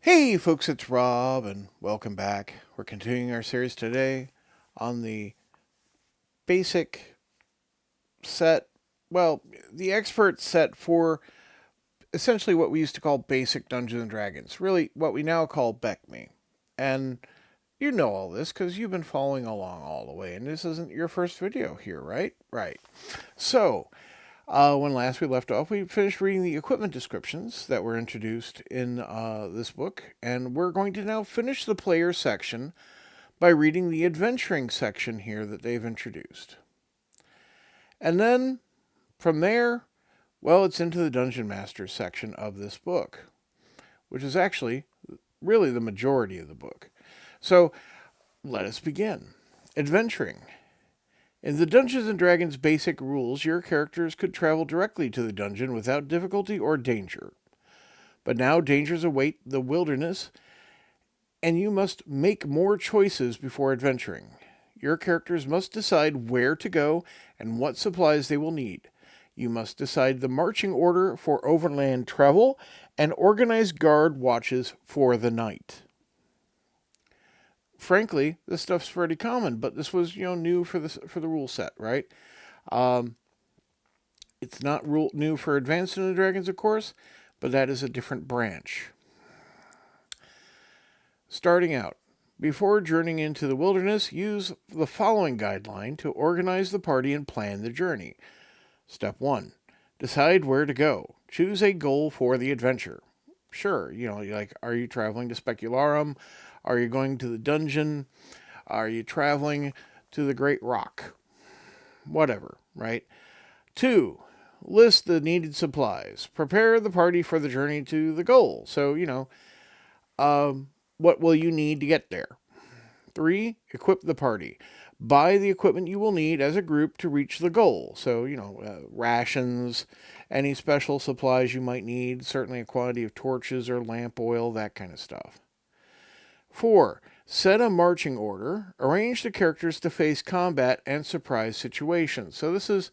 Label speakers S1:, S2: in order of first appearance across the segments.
S1: Hey folks, it's Rob and welcome back. We're continuing our series today on the basic set, well, the expert set for essentially what we used to call basic Dungeons and Dragons, really what we now call BECME. And you know all this because you've been following along all the way, and this isn't your first video here, right? Right. So, when last we left off, we finished reading the equipment descriptions that were introduced in this book, and we're going to now finish the player section by reading the adventuring section here that they've introduced. And then from there, well, it's into the Dungeon Master section of this book, which is actually really the majority of the book. So let us begin. Adventuring. In the Dungeons and Dragons basic rules, your characters could travel directly to the dungeon without difficulty or danger. But now dangers await the wilderness, and you must make more choices before adventuring. Your characters must decide where to go and what supplies they will need. You must decide the marching order for overland travel and organize guard watches for the night. Frankly, this stuff's pretty common, but this was new for the rule set, right? Um, it's not new for Advanced Dungeons and Dragons, of course, but that is a different branch. Starting out, before journeying into the wilderness, use the following guideline to organize the party and plan the journey. Step 1. Decide where to go. Choose a goal for the adventure. Sure, are you traveling to Specularum? Are you going to the dungeon? Are you traveling to the Great Rock? Whatever, right? 2. List the needed supplies. Prepare the party for the journey to the goal. So, what will you need to get there? 3. Equip the party. Buy the equipment you will need as a group to reach the goal. So, rations, any special supplies you might need, certainly a quantity of torches or lamp oil, that kind of stuff. 4. Set a marching order. Arrange the characters to face combat and surprise situations. So this is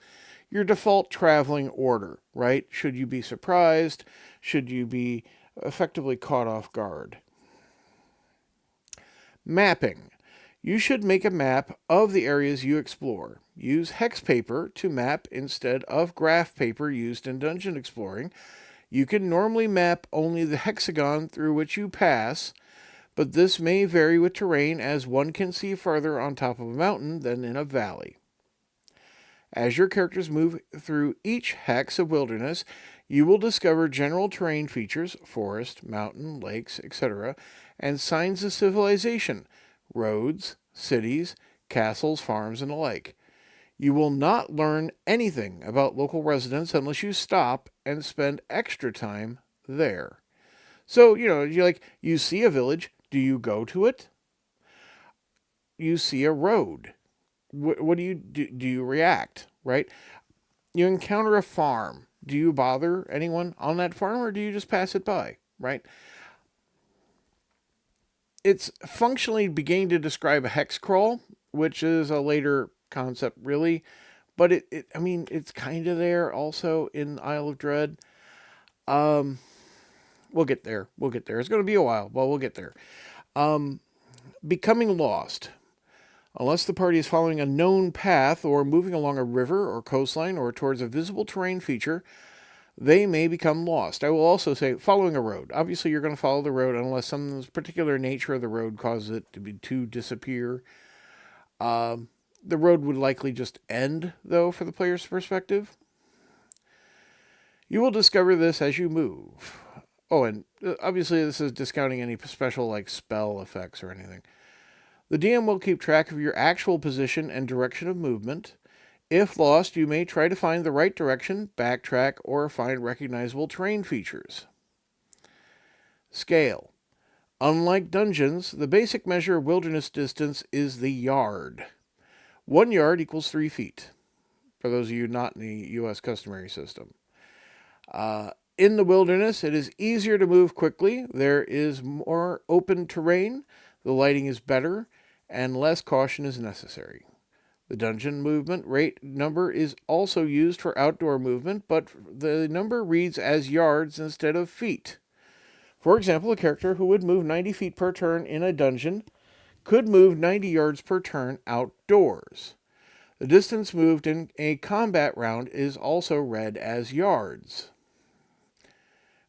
S1: your default traveling order, right? Should you be surprised? Should you be effectively caught off guard? Mapping. You should make a map of the areas you explore. Use hex paper to map instead of graph paper used in dungeon exploring. You can normally map only the hexagon through which you pass, but this may vary with terrain as one can see farther on top of a mountain than in a valley. As your characters move through each hex of wilderness, you will discover general terrain features, forest, mountain, lakes, etc., and signs of civilization, roads, cities, castles, farms, and the like. You will not learn anything about local residents unless you stop and spend extra time there. So, you see a village, do you go to it? You see a road. What do you do? Do you react, right? You encounter a farm. Do you bother anyone on that farm or do you just pass it by, right? It's functionally beginning to describe a hex crawl, which is a later concept, really. But it's kind of there also in Isle of Dread. Um, we'll get there. We'll get there. It's going to be a while, but we'll get there. Becoming lost. Unless the party is following a known path or moving along a river or coastline or towards a visible terrain feature, they may become lost. I will also say following a road. Obviously, you're going to follow the road unless some particular nature of the road causes it to disappear. The road would likely just end, though, for the player's perspective. You will discover this as you move. Oh, and obviously this is discounting any special like spell effects or anything. The DM will keep track of your actual position and direction of movement. If lost, you may try to find the right direction, backtrack, or find recognizable terrain features. Scale. Unlike dungeons, the basic measure of wilderness distance is the yard. 1 yard equals 3 feet, for those of you not in the U.S. customary system. In the wilderness, it is easier to move quickly. There is more open terrain, the lighting is better, and less caution is necessary. The dungeon movement rate number is also used for outdoor movement, but the number reads as yards instead of feet. For example, a character who would move 90 feet per turn in a dungeon could move 90 yards per turn outdoors. The distance moved in a combat round is also read as yards.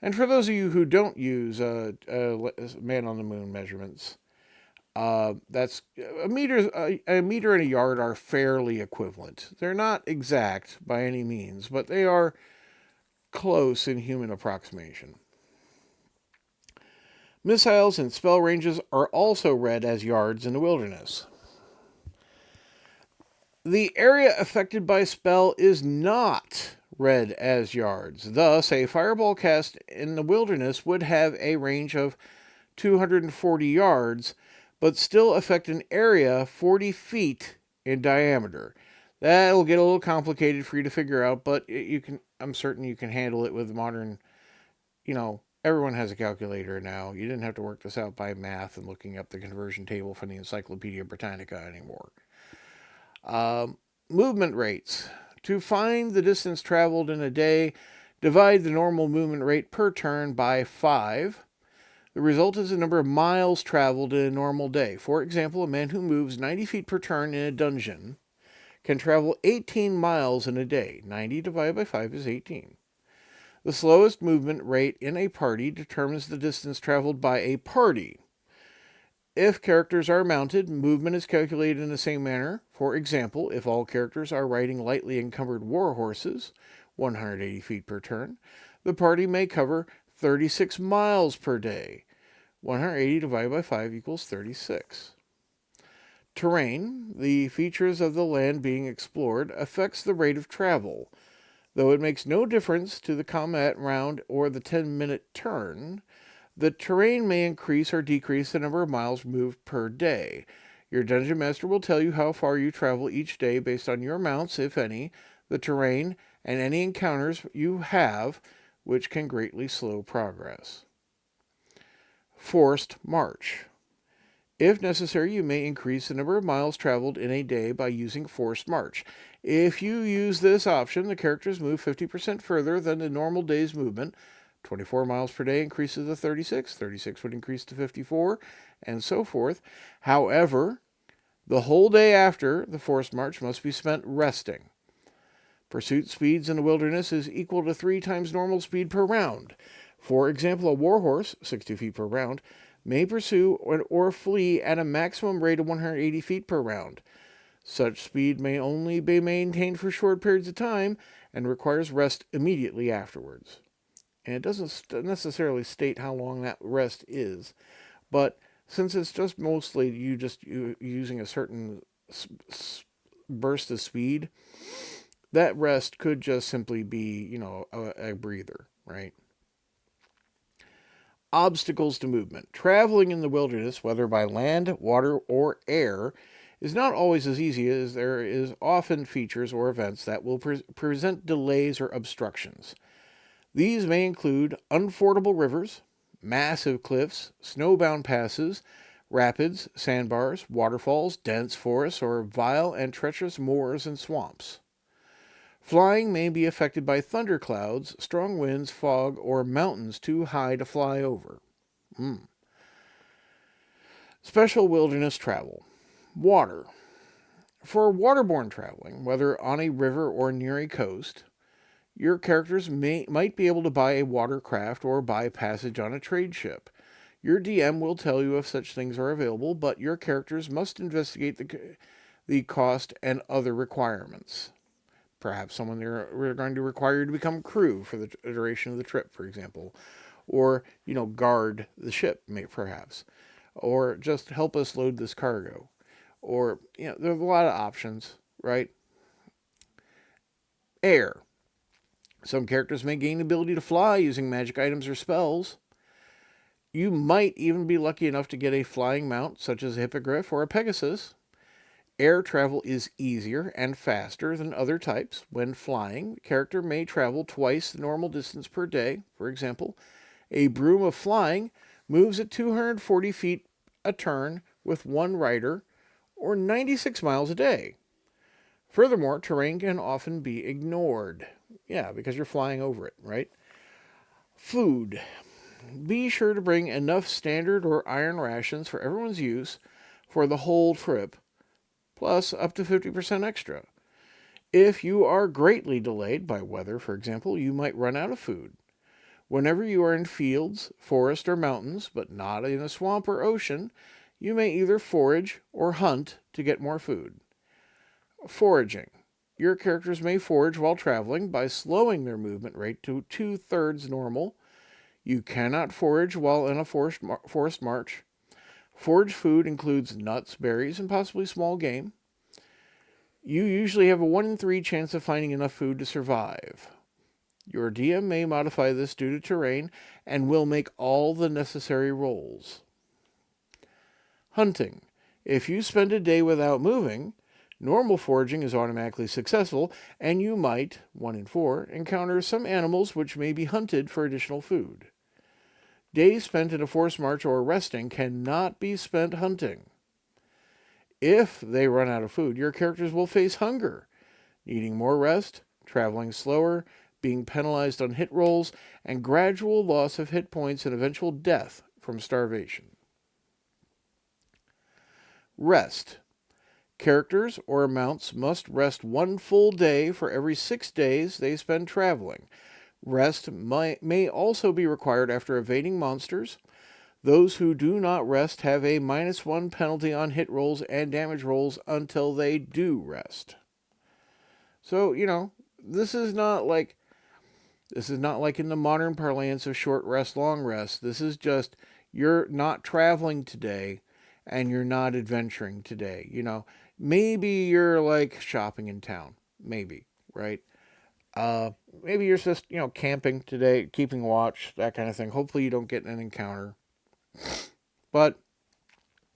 S1: And for those of you who don't use man on the moon measurements, that's a meter and a yard are fairly equivalent. They're not exact by any means, but they are close in human approximation. Missiles and spell ranges are also read as yards in the wilderness. The area affected by spell is not read as yards. Thus, a fireball cast in the wilderness would have a range of 240 yards, but still affect an area 40 feet in diameter. That'll get a little complicated for you to figure out, but I'm certain you can handle it with modern, everyone has a calculator now. You didn't have to work this out by math and looking up the conversion table from the Encyclopedia Britannica anymore. Movement rates. To find the distance traveled in a day, divide the normal movement rate per turn by 5. The result is the number of miles traveled in a normal day. For example, a man who moves 90 feet per turn in a dungeon can travel 18 miles in a day. 90 divided by 5 is 18. The slowest movement rate in a party determines the distance traveled by a party. If characters are mounted, movement is calculated in the same manner. For example, if all characters are riding lightly encumbered war horses, 180 feet per turn, the party may cover 36 miles per day. 180 divided by 5 equals 36. Terrain, the features of the land being explored, affects the rate of travel. Though it makes no difference to the combat round or the 10-minute turn, the terrain may increase or decrease the number of miles moved per day. Your dungeon master will tell you how far you travel each day based on your mounts, if any, the terrain, and any encounters you have, which can greatly slow progress. Forced march. If necessary, you may increase the number of miles traveled in a day by using forced march. If you use this option, the characters move 50% further than the normal day's movement. 24 miles per day increases to 36. 36 would increase to 54, and so forth. However, the whole day after the forced march must be spent resting. Pursuit speeds in the wilderness is equal to 3 times normal speed per round. For example, a warhorse, 60 feet per round, may pursue or flee at a maximum rate of 180 feet per round. Such speed may only be maintained for short periods of time and requires rest immediately afterwards. And it doesn't necessarily state how long that rest is, but since it's just mostly you using a certain burst of speed, that rest could just simply be, a breather, right? Obstacles to movement. Traveling in the wilderness, whether by land, water, or air, is not always as easy, as there is often features or events that will present delays or obstructions. These may include unfordable rivers, massive cliffs, snowbound passes, rapids, sandbars, waterfalls, dense forests, or vile and treacherous moors and swamps. Flying may be affected by thunderclouds, strong winds, fog, or mountains too high to fly over. Special wilderness travel. Water. For waterborne traveling, whether on a river or near a coast, your characters might be able to buy a watercraft or buy passage on a trade ship. Your DM will tell you if such things are available, but your characters must investigate the cost and other requirements. Perhaps someone they're going to require you to become crew for the duration of the trip, for example. Or, guard the ship, perhaps. Or just help us load this cargo. Or, there's a lot of options, right? Air. Some characters may gain the ability to fly using magic items or spells. You might even be lucky enough to get a flying mount, such as a hippogriff or a pegasus. Air travel is easier and faster than other types. When flying, the character may travel twice the normal distance per day. For example, a broom of flying moves at 240 feet a turn with one rider, or 96 miles a day. Furthermore, terrain can often be ignored. Yeah, because you're flying over it, right? Food. Be sure to bring enough standard or iron rations for everyone's use for the whole trip, plus up to 50% extra. If you are greatly delayed by weather, for example, you might run out of food. Whenever you are in fields, forest, or mountains, but not in a swamp or ocean, you may either forage or hunt to get more food. Foraging. Your characters may forage while traveling by slowing their movement rate to 2/3 normal. You cannot forage while in a forest march. Forage food includes nuts, berries, and possibly small game. You usually have a 1 in 3 chance of finding enough food to survive. Your DM may modify this due to terrain and will make all the necessary rolls. Hunting. If you spend a day without moving, normal foraging is automatically successful, and you might, 1 in 4, encounter some animals which may be hunted for additional food. Days spent in a forest march or resting cannot be spent hunting. If they run out of food, your characters will face hunger, needing more rest, traveling slower, being penalized on hit rolls, and gradual loss of hit points and eventual death from starvation. Rest. Characters or mounts must rest 1 full day for every 6 days they spend traveling. Rest may also be required after evading monsters. Those who do not rest have a -1 penalty on hit rolls and damage rolls until they do rest. So, this is not like in the modern parlance of short rest, long rest. This is just you're not traveling today and you're not adventuring today. Maybe you're like shopping in town. Maybe, right? Maybe you're just, camping today, keeping watch, that kind of thing. Hopefully you don't get an encounter. But,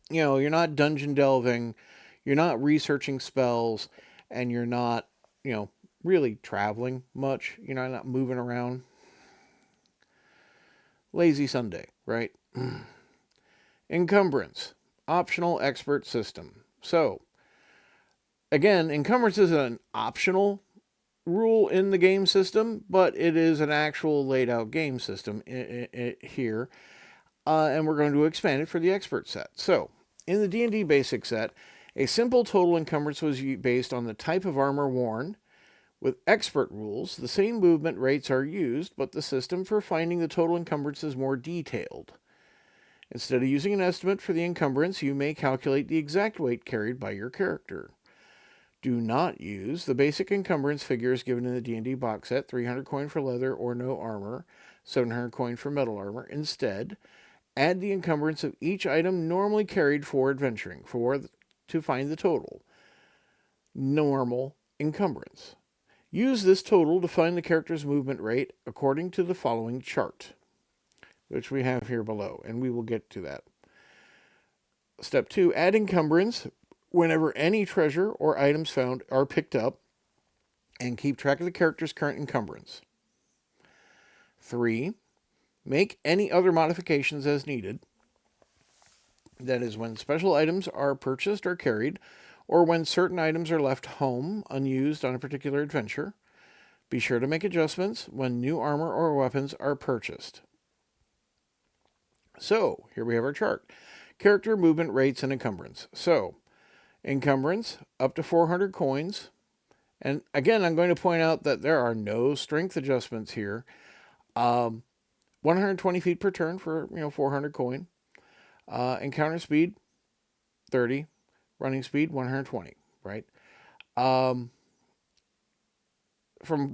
S1: you're not dungeon delving, you're not researching spells, and you're not, really traveling much. You're not moving around. Lazy Sunday, right? Encumbrance. Optional expert system. So, again, encumbrance is an optional rule in the game system, but it is an actual laid out game system here. And we're going to expand it for the expert set. So, in the D&D basic set, a simple total encumbrance was based on the type of armor worn. With expert rules, the same movement rates are used, but the system for finding the total encumbrance is more detailed. Instead of using an estimate for the encumbrance, you may calculate the exact weight carried by your character. Do not use the basic encumbrance figures given in the D&D box set, 300 coin for leather or no armor, 700 coin for metal armor. Instead, add the encumbrance of each item normally carried for adventuring to find the total. Normal encumbrance. Use this total to find the character's movement rate according to the following chart, which we have here below, and we will get to that. Step 2, add encumbrance whenever any treasure or items found are picked up, and keep track of the character's current encumbrance. 3, make any other modifications as needed. That is, when special items are purchased or carried, or when certain items are left home unused on a particular adventure. Be sure to make adjustments when new armor or weapons are purchased. So, here we have our chart. Character movement rates and encumbrance. So, encumbrance, up to 400 coins. And again, I'm going to point out that there are no strength adjustments here. 120 feet per turn for, 400 coin. Encounter speed, 30. Running speed, 120, right? From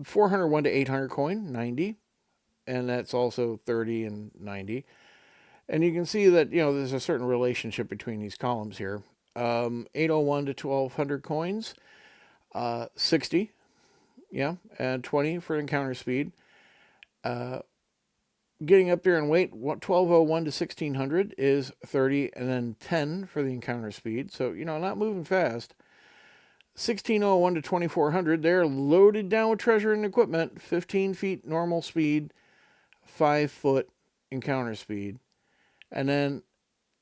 S1: 401 to 800 coin, 90. And that's also 30 and 90. And you can see that, there's a certain relationship between these columns here. 801 to 1200 coins, 60. Yeah, and 20 for encounter speed. Getting up there in weight, 1201 to 1600 is 30, and then 10 for the encounter speed. So, not moving fast. 1601 to 2400, they're loaded down with treasure and equipment. 15 feet normal speed, 5 foot encounter speed. And then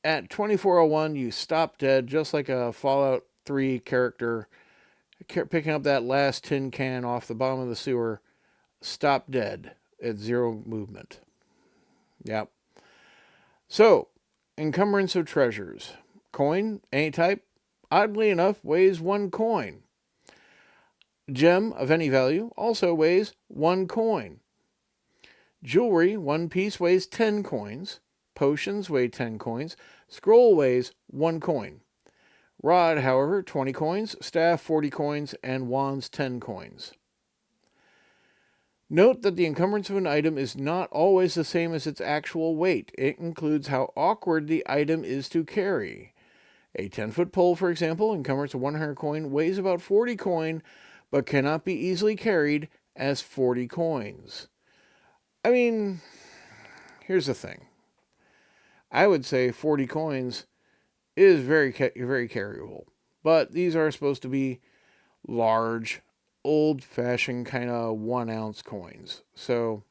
S1: at 2401, you stop dead, just like a Fallout 3 character picking up that last tin can off the bottom of the sewer. Stop dead at 0 movement. Yep. So, encumbrance of treasures. Coin, any type, oddly enough, weighs 1 coin. Gem of any value also weighs 1 coin. Jewelry, one piece, weighs 10 coins. Potions weigh 10 coins. Scroll weighs 1 coin. Rod, however, 20 coins. Staff, 40 coins. And wands, 10 coins. Note that the encumbrance of an item is not always the same as its actual weight. It includes how awkward the item is to carry. A 10-foot pole, for example, encumbrance of 100 coin, weighs about 40 coin, but cannot be easily carried as 40 coins. I mean, here's the thing. I would say 40 coins is very carryable, but these are supposed to be large, old-fashioned kind of 1-ounce coins. So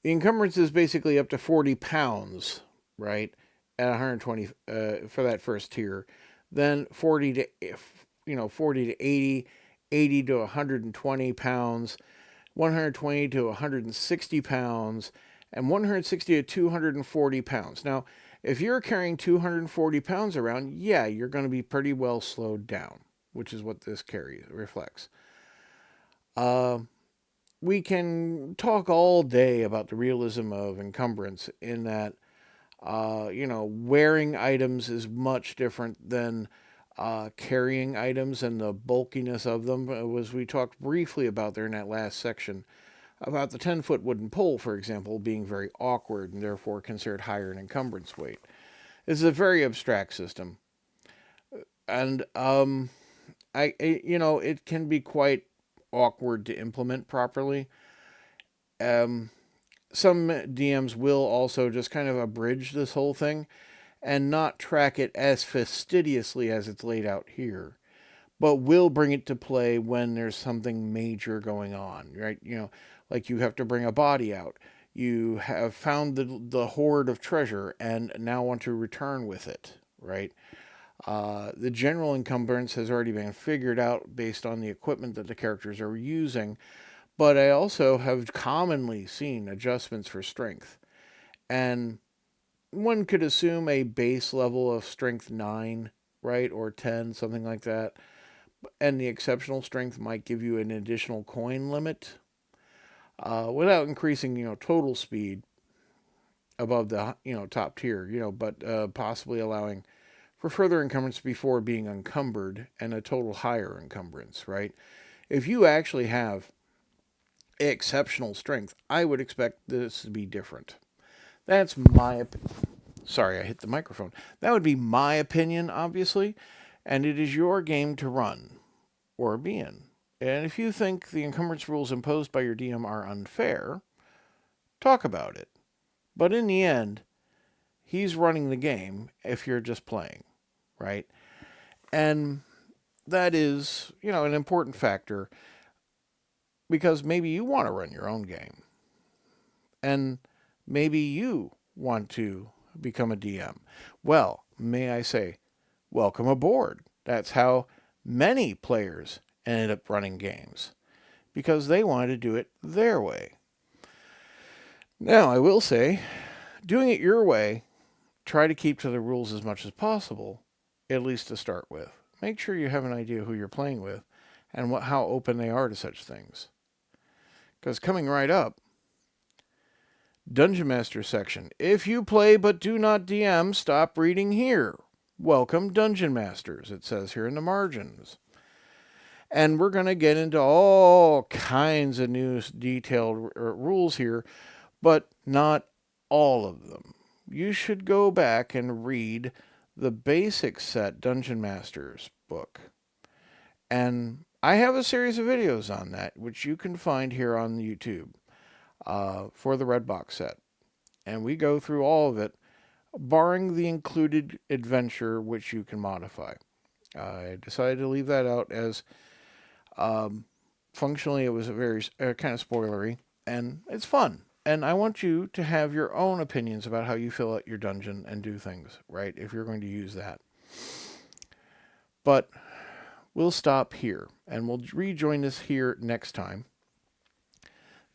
S1: the encumbrance is basically up to 40 pounds, right, at 120 for that first tier. Then 40 to 80, 80 to 120 pounds, 120 to 160 pounds, and 160 to 240 pounds. Now, if you're carrying 240 pounds around, yeah, you're going to be pretty well slowed down, which is what this carry reflects. We can talk all day about the realism of encumbrance in that, wearing items is much different than carrying items and the bulkiness of them, as we talked briefly about there in that last section, about the 10-foot wooden pole, for example, being very awkward and therefore considered higher in encumbrance weight. This is a very abstract system. And, it can be quite awkward to implement properly. Some DMs will also just kind of abridge this whole thing and not track it as fastidiously as it's laid out here, but will bring it to play when there's something major going on, right? Like you have to bring a body out. You have found the hoard of treasure and now want to return with it, right? The general encumbrance has already been figured out based on the equipment that the characters are using, but I also have commonly seen adjustments for strength. And one could assume a base level of strength 9, right, or 10, something like that. And the exceptional strength might give you an additional coin limit without increasing, total speed above the, top tier, but possibly allowing for further encumbrance before being encumbered and a total higher encumbrance, right? If you actually have exceptional strength, I would expect this to be different. That's my opinion. Sorry, I hit the microphone. That would be my opinion, obviously, and it is your game to run or be in. And if you think the encumbrance rules imposed by your DM are unfair, talk about it. But in the end, he's running the game if you're just playing, right? And that is, an important factor because maybe you want to run your own game. And maybe you want to become a DM. Well, may I say, welcome aboard. That's how many players ended up running games because they wanted to do it their way. Now, I will say, doing it your way, try to keep to the rules as much as possible, at least to start with. Make sure you have an idea who you're playing with and how open they are to such things. Because coming right up, Dungeon Master section. If you play but do not DM, stop reading here. Welcome, Dungeon Masters, it says here in the margins. And we're going to get into all kinds of new detailed rules here, but not all of them. You should go back and read the basic set Dungeon Masters book. And I have a series of videos on that, which you can find here on YouTube for the Red Box set. And we go through all of it, barring the included adventure, which you can modify. I decided to leave that out as functionally it was a very kind of spoilery, and it's fun. And I want you to have your own opinions about how you fill out your dungeon and do things, right, if you're going to use that. But we'll stop here, and we'll rejoin us here next time.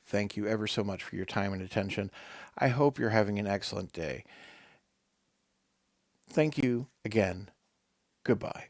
S1: Thank you ever so much for your time and attention. I hope you're having an excellent day. Thank you again. Goodbye.